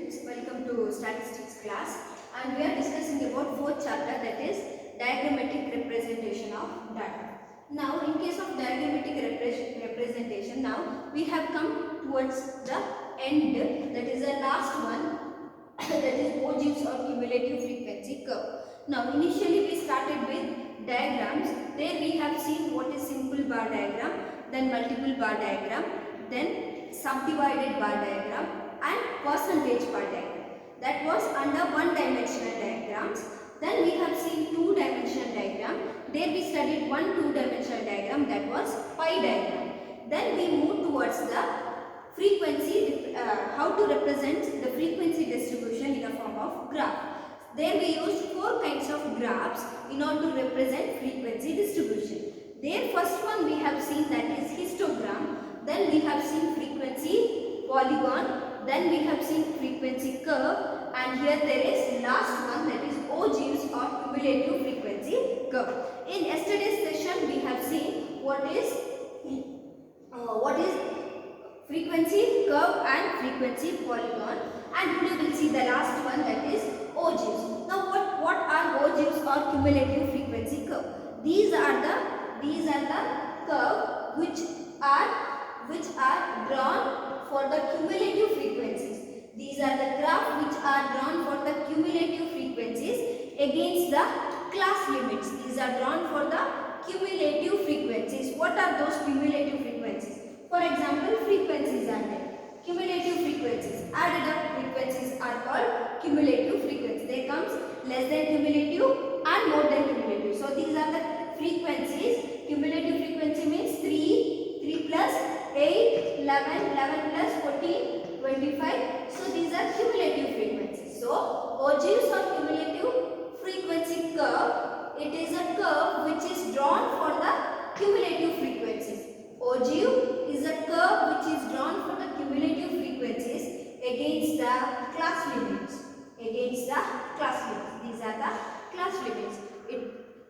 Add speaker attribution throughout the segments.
Speaker 1: students, welcome to statistics class, and we are discussing about fourth chapter, that is diagrammatic representation of data. Now in case of diagrammatic representation, now we have come towards the end, that is the last one, that is ogives or cumulative frequency curve. Now initially we started with diagrams. There we have seen what is simple bar diagram, then multiple bar diagram, then subdivided bar diagram and percentage bar diagram. That was under one dimensional diagrams. Then we have seen two dimensional diagram. There we studied one two dimensional diagram, that was pie diagram. Then we moved towards the frequency, how to represent the frequency distribution in a form of graph. There we used four kinds of graphs in order to represent frequency distribution. There first one we have seen, that is histogram. Then we have seen frequency polygon. Then we have seen frequency curve. And here there is last one, that is ogives or cumulative frequency curve. In yesterday's session we have seen what is frequency curve and frequency polygon, and today we will see the last one, that is ogives. Now what are ogives or cumulative frequency curve? These are the curve which are drawn for the cumulative frequencies. These are the graph which are drawn for the cumulative frequencies against the class limits. These are drawn for the cumulative frequencies. What are those cumulative frequencies? For example, frequencies are there. Cumulative frequencies, added up frequencies are called cumulative frequencies. There comes less than cumulative and more than cumulative. So these are the frequencies. Cumulative frequency means 3 plus 8, 11, 11 plus 14, 25. So these are cumulative frequencies. So ogives or cumulative frequency curve, it is a curve which is drawn for the cumulative frequencies. Ogive is a curve which is drawn for the cumulative frequencies against the class limits. These are the class limits.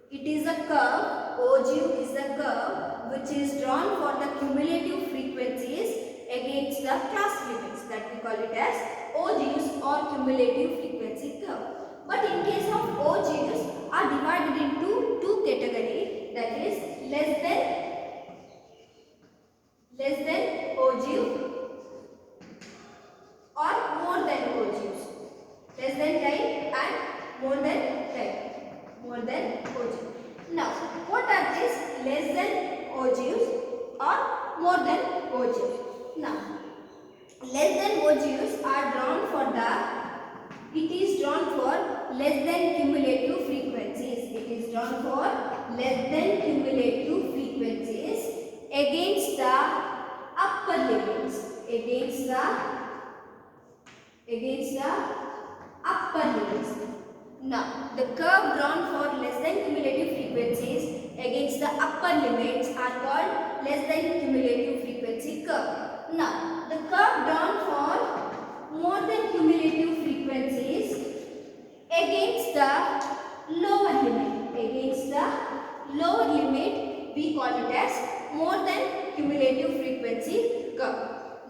Speaker 1: It is a curve, ogive is a curve which is drawn for the cumulative frequencies against the class limits, that we call it as ogives or cumulative frequency curve. But in case of ogives are divided into two categories, that is less than ogive or more than ogives. Less than type and more than type. More than ogive. Now, what are these less than ogives or more than ogives? Now, less than ogives are drawn for it is drawn for less than cumulative frequencies. It is drawn for less than cumulative frequencies against the upper limits. Against the upper limits. Now, the curve drawn for less than cumulative frequencies against the upper limits are called less than cumulative frequency curve. Now, the curve drawn for more than cumulative frequencies against the lower limit, we call it as more than cumulative frequency curve.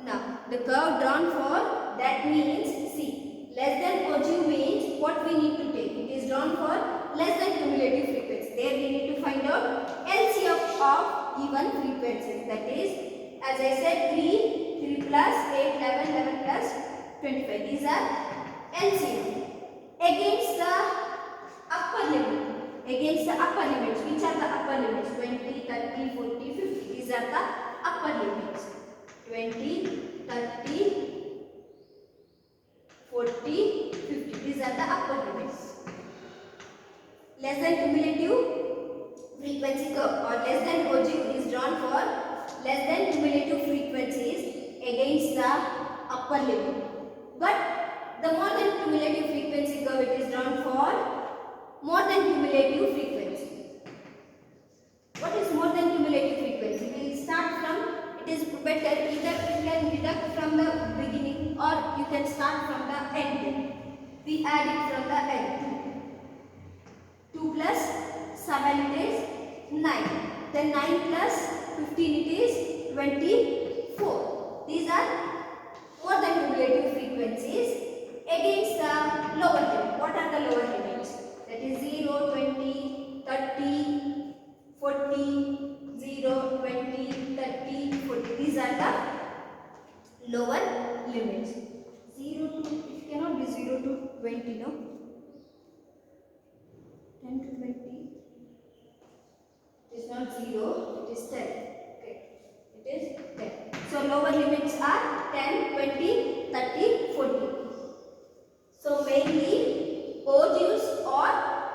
Speaker 1: Now, the curve drawn for, that means, see, less than ogive means what we need to take. It is drawn for less than cumulative frequency. There we need to find out LCM of given frequencies. That is, as I said, 3 plus 8, 11, 11 plus 25. These are LCM. Against the upper limit. Which are the upper limits? 20, 30, 40, 50. These are the upper limits. 20, 30, 40, 50. These are the upper limits. Less than cumulative frequency curve or less than ogive is drawn for less than cumulative frequencies against the upper limit. But the more than cumulative frequency curve, it is drawn for more than cumulative frequency. What is more than cumulative frequency? We will start from, it is better either you can deduct from the beginning or you can start from the end. We add it from the end. 2 plus 7 it is 9. Then 9 plus 15 it is 24. These are more than cumulative frequencies 0 to 20, no? 10 to 20. It is not 0, it is 10. Okay, it is 10. So lower limits are 10, 20, 30, 40. So mainly OGUs or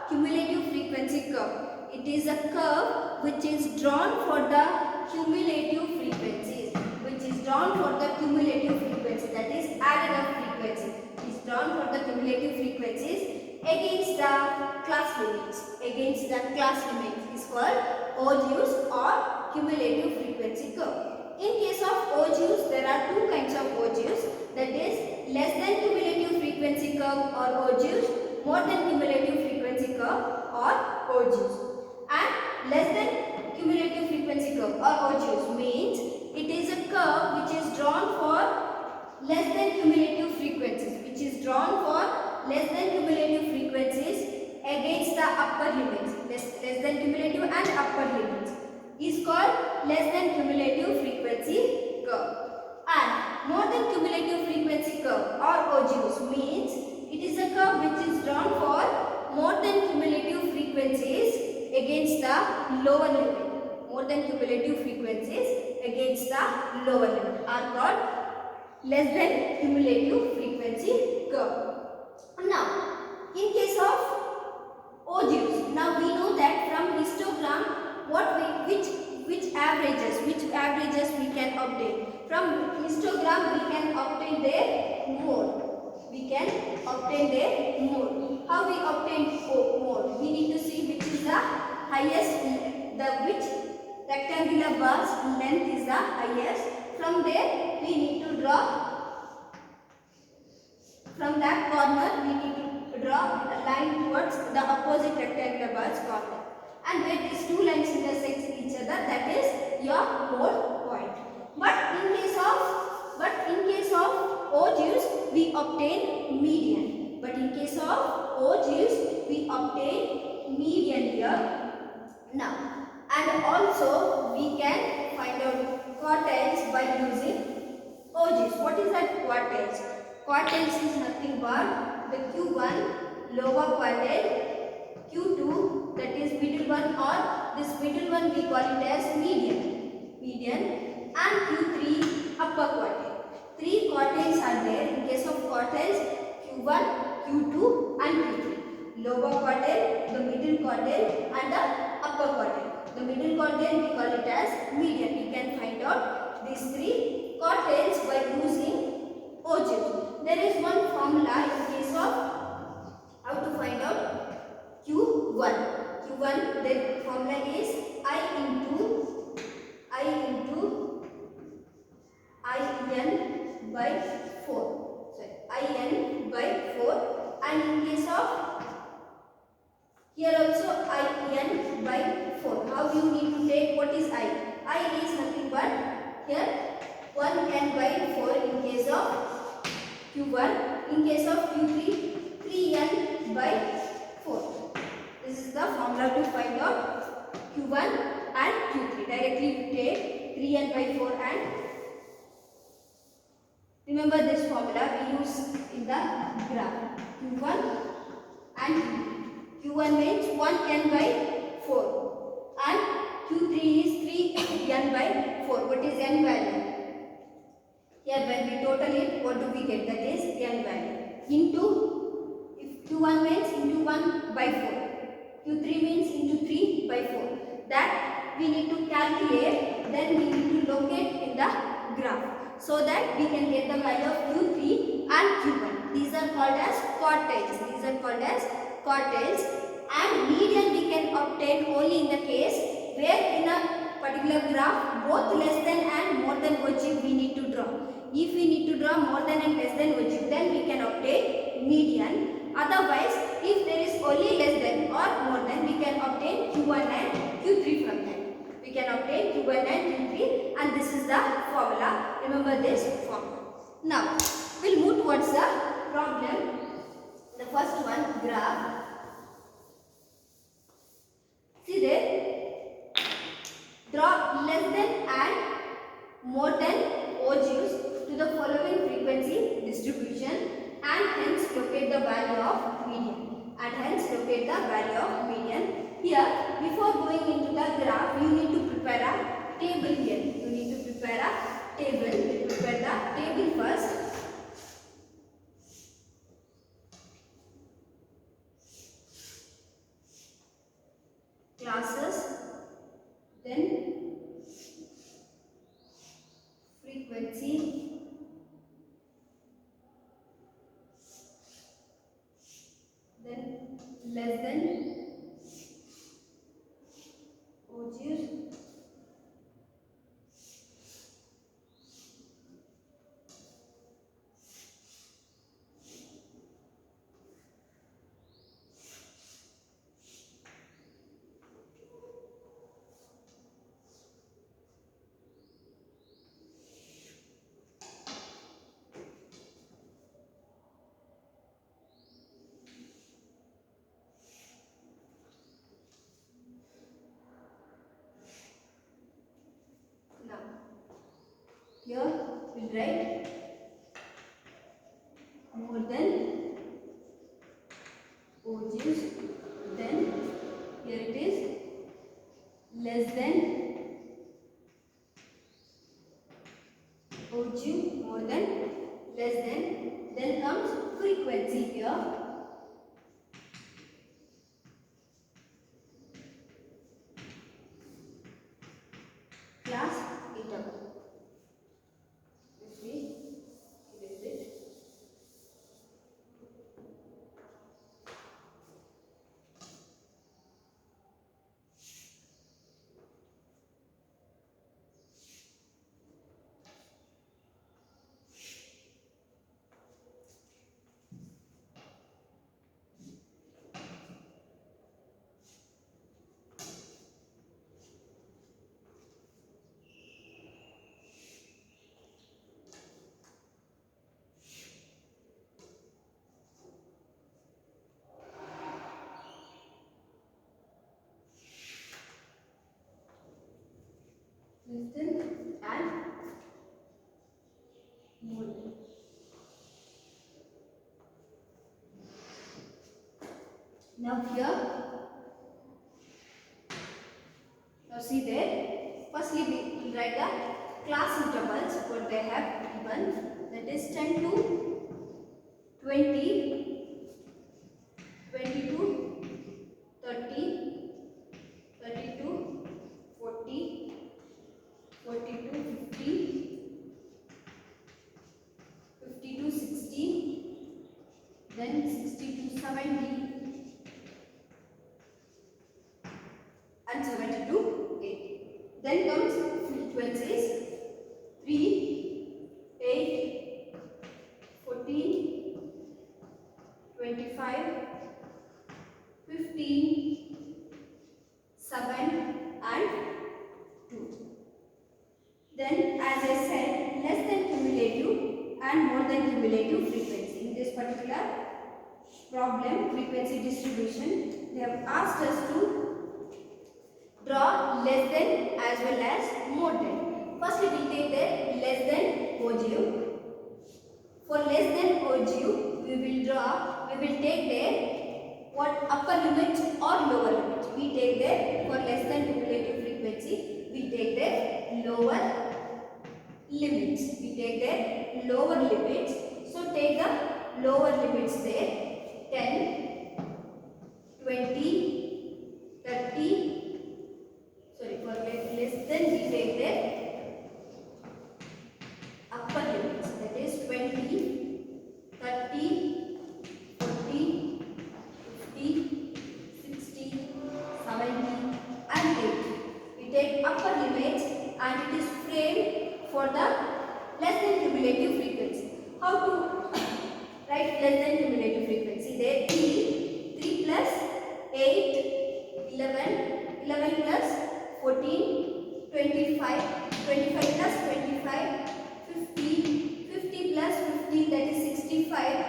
Speaker 1: cumulative frequency curve. It is a curve which is drawn for the cumulative frequencies. Which is drawn for the cumulative frequency, that is added up frequency. It is drawn for the cumulative frequencies against the class limits. Against the class limits is called OGUs or cumulative frequency curve. In case of OGUs, there are two kinds of OGUs, that is less than cumulative frequency curve or OGUs, more than cumulative frequency curve or OGUs. And less than cumulative frequency curve or OGUs means it is a curve which is drawn for less than cumulative frequencies, which is drawn for less than cumulative frequencies against the upper limits. Less than cumulative and upper limits is called less than cumulative frequency curve. And more than cumulative frequency curve or OGUs means it is a curve which is drawn for more than cumulative frequencies against the lower limit. More than cumulative frequencies against the lower limit are called less than cumulative frequency curve. Now, in case of OGUs, now we know that from histogram which averages we can obtain. From histogram we can obtain their mode. We can obtain their mode. How we obtain mode? We need to see which is the highest, which rectangular bar's length is the highest. From there we need to draw. From that corner we need to draw a line towards the opposite rectangular bar's corner. And where these two lines intersect each other, that is your mode point. But in case of OGUs we obtain median. But in case of OGUs we obtain median here. Now, and also we can find out quartiles by using OGUs. What is that quartiles? Quartiles is nothing but the Q1 lower quartile, Q2 that is middle one, or this middle one we call it as median, and Q3 upper quartile. Three quartiles are there. In case of quartiles, Q1, Q2 and Q3. Lower quartile, the middle quartile and the upper quartile. The middle quartile we call it as median. We can find out these three quartiles by using OGUs. There is one formula in case of how to find out Q1. Q1, the formula is I into IN by 4. Sorry, IN by 4. And in case of here also IN by 4. How you need to take what is I? I is nothing but here 1n by 4 in case of Q1. In case of Q3, 3n by 4. This is the formula to find out Q1 and Q3. Directly we take 3n by 4 and remember this formula we use in the graph. Q1 and Q3. Q1 means 1n by 4 and Q3 is 3n by 4. What is n value? Here when we total it, what do we get? That is n value. Into, if Q1 means into 1 by 4. Q3 means into 3 by 4. That we need to calculate, then we need to locate in the graph, so that we can get the value of Q3 and Q1. These are called as quartiles. And median we can obtain only in the case where in a particular graph both less than and more than OGUs we need to draw. If we need to draw more than and less than OGUs, then we can obtain median. Otherwise, if there is only less than or more than, we can obtain Q1 and Q3 from that. We can obtain Q1 and Q3, and this is the formula. Remember this formula. Now, we'll move towards the problem. The first one, graph. See there, draw less than and more than OGUs to the following frequency distribution and hence locate the value of median. And hence locate the value of median. Here, before going into the graph, you need to prepare a table here. You need to prepare a table. Prepare the table first. Classes, then frequency, then less than, OGs, now here we'll write more than, OGs, then here it is less than, OG, more than, less than, then comes frequency here. Class interval. If we erase it. Listen and more. Now here, now see there, firstly we will write the class intervals what they have given, that is 10 to 20, 20 to 30, 30 to 40, 40 to 50, 50 to 60, then 60 to 70, and 70 to 80. Then comes frequencies 3, 8, 14, 25, 15, 7 and 2. Then as I said, less than cumulative and more than cumulative frequency. In this particular problem, frequency distribution, they have asked us to draw less than as well as more than. Firstly, we will take the less than OGU. For less than OGU, we will take their what upper limit or lower limit. We take their, for less than cumulative frequency, we take their lower limits. We take their lower limits. So take the lower limits there, 10, 20, 30, sorry, for less than we take their upper limits, that is 20, 30, 40, 50, 60, 70 and 80. We take upper limits and it is framed for the less than cumulative frequency. How to write less than cumulative frequency? There 3 plus 8, 11, 11 plus 14, 25, 25 plus 25, 50, 50 plus 15, that is 65,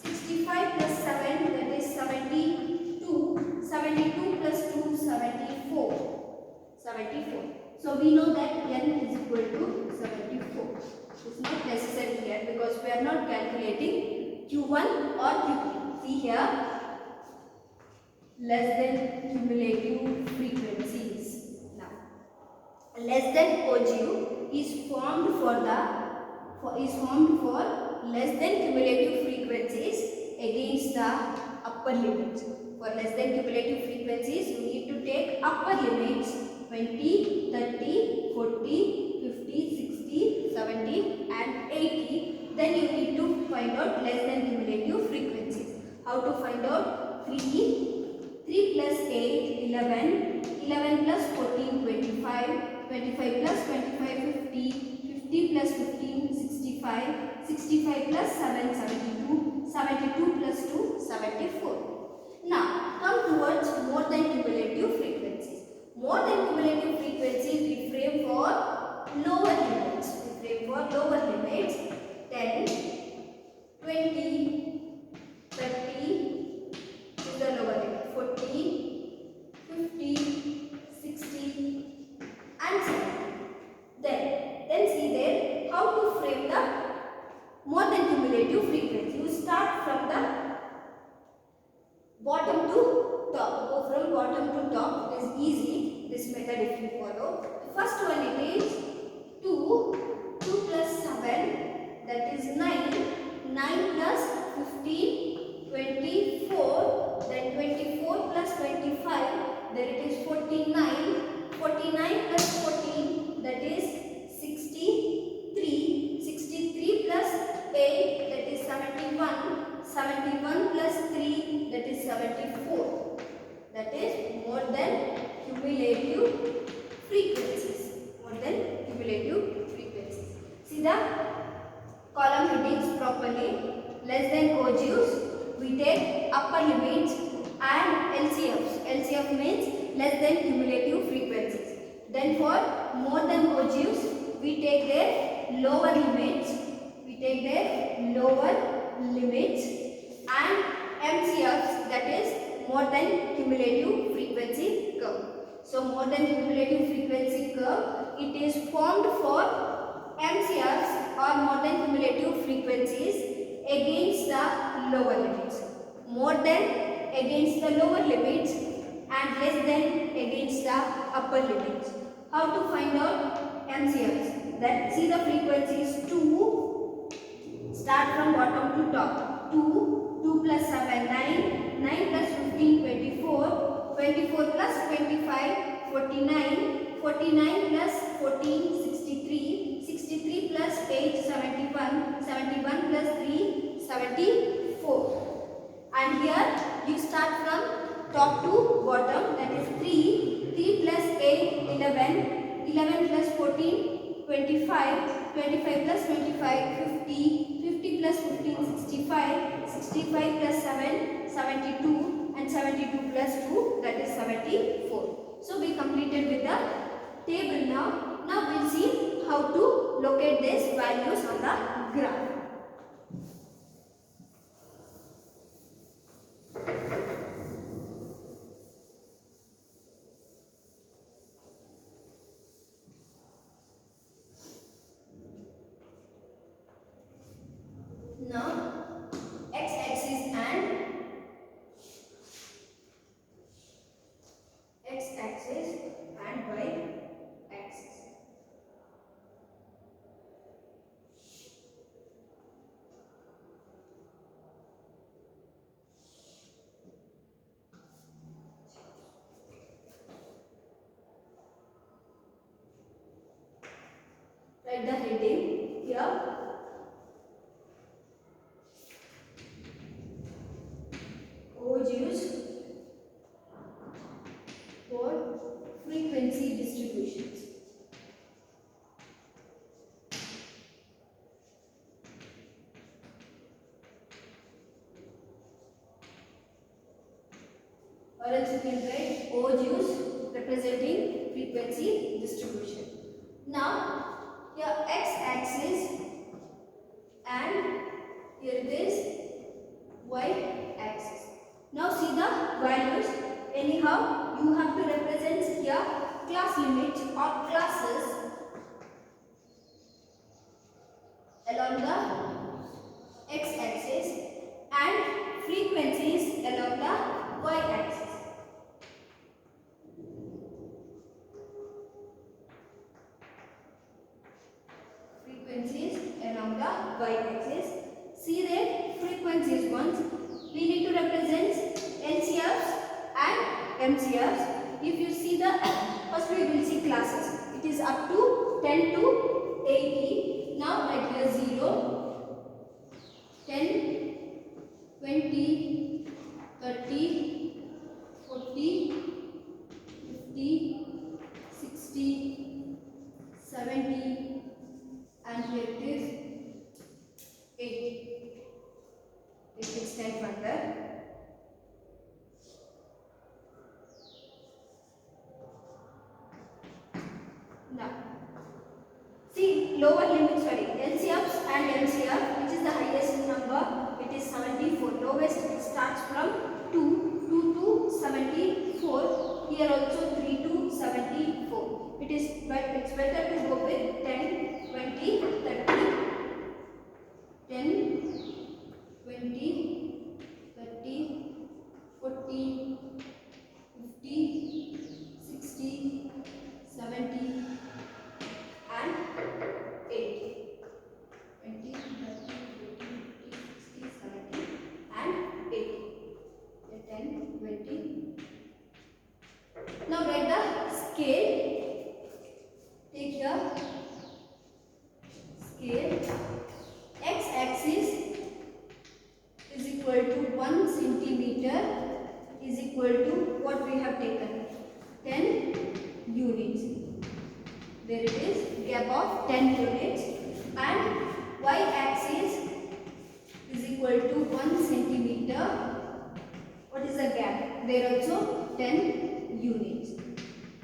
Speaker 1: 65 plus 7, that is 72, 72 plus 2, 74, 74. So we know that n is equal to 74. It's not necessary here because we are not calculating Q1 or Q3. See here, less than cumulative frequencies. Now, less than OGU is formed for less than cumulative frequencies against the upper limits. For less than cumulative frequencies, you need to take upper limits 20, 30, 40, 50, 60, 70 and 80. Then you need to find out less than cumulative frequencies. How to find out? 3 plus 8, 11, 11 plus 14, 25, 25 plus 25, 50, 50 plus 15, 65, 65 plus 7, 72, 72 plus 2, 74. Now, come towards more than cumulative frequencies. More than cumulative frequencies we frame for lower limits. We frame for lower limits 10, 20, 30 is the lower limit, 40, 50, 60 and 70. Then see there how to frame the more than cumulative frequency. You start from the bottom to top. Go from bottom to top. It is easy, this method if you follow. The first one it is 2 plus 7, that is 9, 9 plus 15, 24, then 24 plus 25, then it is 49, 49 plus 14, that is 63, 63 plus 8, that is 71, 71 plus 3, that is 74. That is more than cumulative frequencies. More than cumulative frequencies. See the column headings properly. Less than OGUs, we take upper limits and LCFs. LCF means less than cumulative frequencies. Then for more than OGUs, we take their lower limits. We take their lower limits and MCFs, that is more than cumulative frequency curve. So more than cumulative frequency curve, it is formed for MCFs or more than cumulative frequencies against the lower limits. More than against the lower limits and less than against the upper limits. How to find out MCFs? That see the frequencies 2, start from bottom to top. 2 plus 7, 9, 9 plus 15, 24, 24 plus 25, 49, 49 plus 14, 63, 63 plus 8, 71, 71 plus 3, 74. And here you start from top to bottom, that is 3, 3 plus 8, 11, 11 plus 14, 25, 25 plus 25, 50, 50 plus 15, 65, 65 plus 7, 72 and 72 plus 2, that is 74. So we completed with the table now. Now we will see how to locate these values on the graph. Now, x-axis and y-axis. Write the heading here. OGUs for frequency distributions. Or else you can write OGUs representing frequency distribution. Now, here x-axis and here it is y-axis. Now see the values. Anyhow, you have to represent here class limits or classes along the x-axis frequencies ones, we need to represent LCFs and MCFs. If you see the first we will see classes. It is up to 10 to 80. Now like here 0, 10, 20, 30, 40, 50, 60, 70, and here it is 80. It will extend further. Now, see lower limit, sorry, LCFs and MCF, which is the highest number, it is 74. Lowest it starts from 2 to 74. Here also 3 to 74. It's better to go with 10, 20, 30, 10, 20, 30, 40, 50, 60, 70, and 80. 20, 30, 40, 50, 60, 70, and 80. 10, 20. Now write the scale. Take here scale. X-axis is equal to 1 centimeter is equal to what we have taken, 10 units. There it is, gap of 10 units. And y-axis is equal to 1 centimeter. What is the gap? There also 10 units.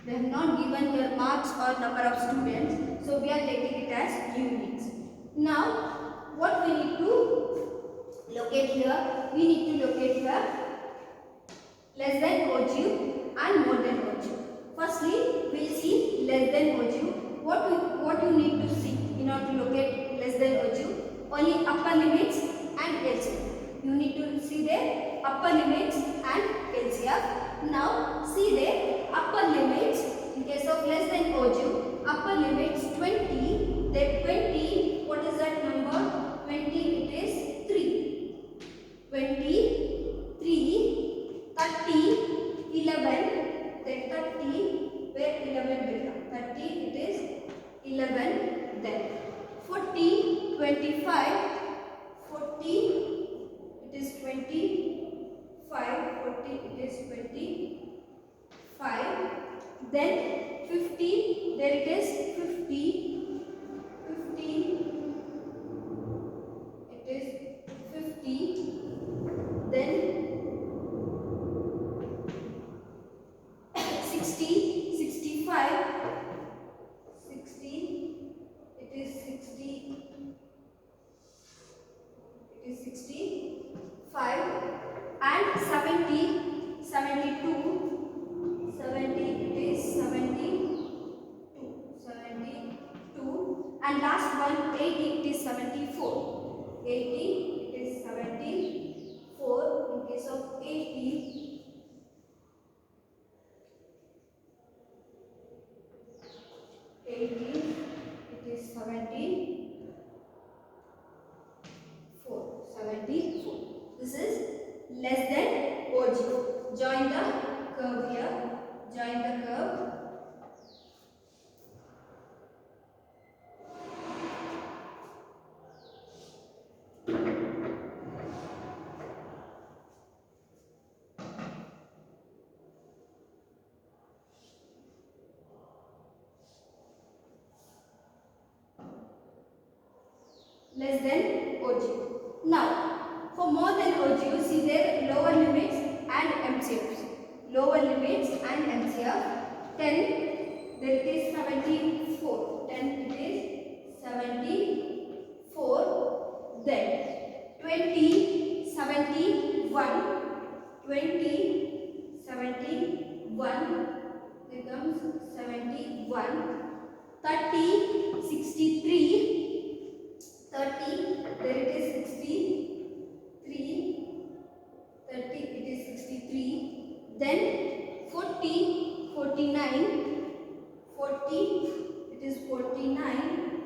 Speaker 1: They have not given your marks or number of students, so we are taking it as units. Now, what we need to locate here? We need to locate here less than ogive and more than ogive. Firstly, we will see less than ogive. What you need to see in order to locate less than ogive? Only upper limits and LCF. You need to see their upper limits and LCF. Now, see their upper limits. In case of less than ogive, upper limits 20. Then 20, what is that number? 20, it is 3. 20, 3, 30, 11, then 30, where 11 will come? 30, it is 11, then 40, 25, 40, it is 25, 40, it is 25, then 50, there it is 50, 50, it is 50, then 60, 65, 60, it is 60, it is 65, and 70, 72, 70, it is 72, 72, and last one 80, it is 74, 80, it is 74. In case of 80, 80, it is 74, 74. This is less than ogive. Join the curve here. Join the curve. Less than ogive. Now, for more than ogive, see their lower limits and MCFs. Lower limits and MCF. 10, there it is 74. 10, it is 74. Then 20, 71. 20, 71 becomes 71. 30, 63. 30, there it is 63, 30, it is 63, then 40, 49, 40, it is 49,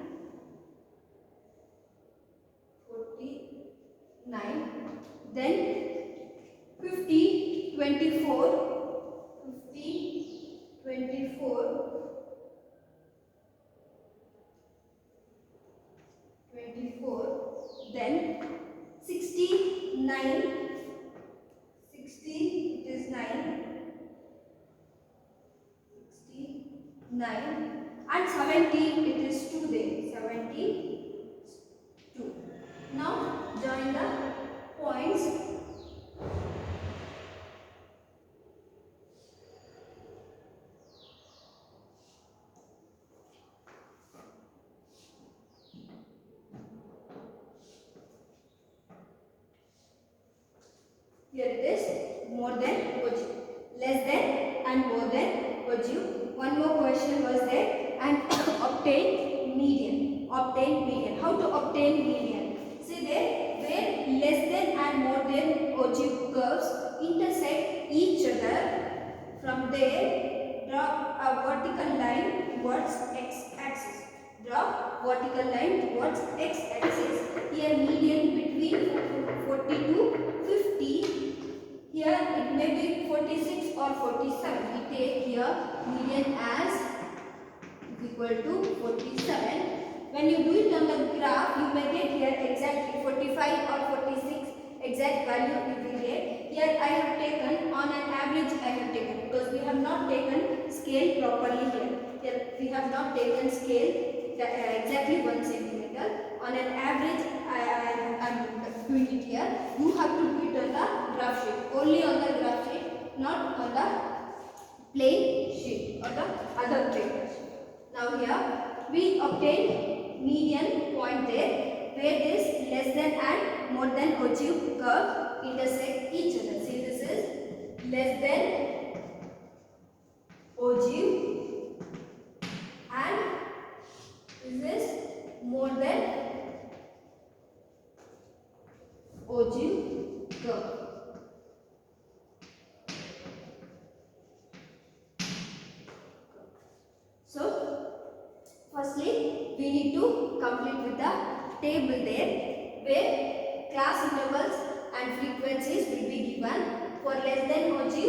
Speaker 1: 49, then 50, 24, 50, 24, 24, then 69, 60, it is 9, 69, and 70, it is 2 there, 72. Now join the points. Here it is, more than oju, less than and more than oju. One more question was there, and obtain median. Obtain median. How to obtain median? See there, where less than and more than oju curves intersect each other, from there draw a vertical line towards x-axis. Draw vertical line towards x-axis. Here median between 40 to 50. Here it may be 46 or 47. We take here median as equal to 47. When you do it on the graph, you may get here exactly 45 or 46 exact value you will get. Here I have taken on an average, I have taken, because we have not taken scale properly here. Here we have not taken scale exactly 1 centimeter. On an average, I am doing it here. You have to do it on the graph sheet. Only on the graph sheet, not on the plain sheet or the other paper sheet. Now here we obtain median point there, where this less than and more than oju curve intersect each other. See, this is less than oju and this is more than oju curve. So firstly we need to complete with the table there, where class intervals and frequencies will be given for less than oju,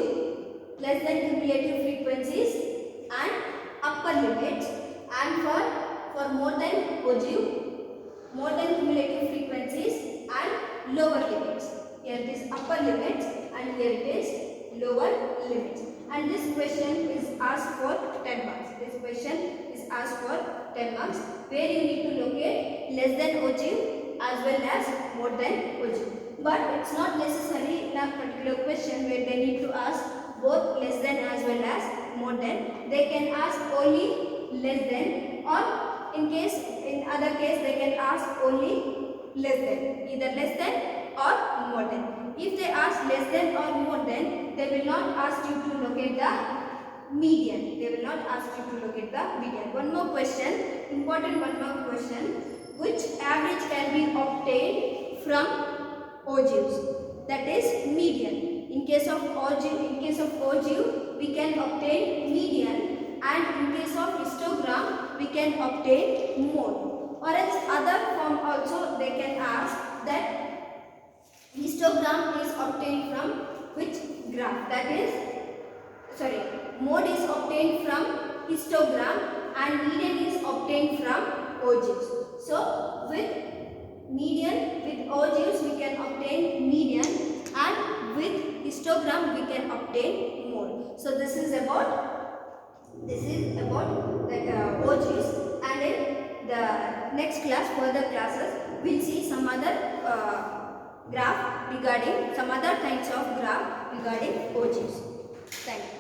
Speaker 1: less than cumulative frequencies and upper limits, and for more than oju, more than cumulative frequencies and lower limits. Here it is upper limits and here it is lower limits. And this question is asked for 10 marks. This question is asked for 10 marks, where you need to locate less than oju as well as more than oju. But it's not necessary in a particular question where they need to ask both less than as well as more than. They can ask only less than, or in other case they can ask only less than, either less than or more than. If they ask less than or more than, they will not ask you to locate the median. They will not ask you to locate the median. One more question, important one more question. Which average can be obtained from ojus? That is median. In case of oju, we can obtain median, and in case of histogram, we can obtain mode. Or else other form also they can ask that histogram is obtained from which graph? That is, mode is obtained from histogram and median is obtained from ojus. So with ojus we can obtain median, and with histogram we can obtain mode. So this is about the ojus, and in the next class, further classes, we'll see some other graph regarding some other kinds of graph regarding ojus. Thank you.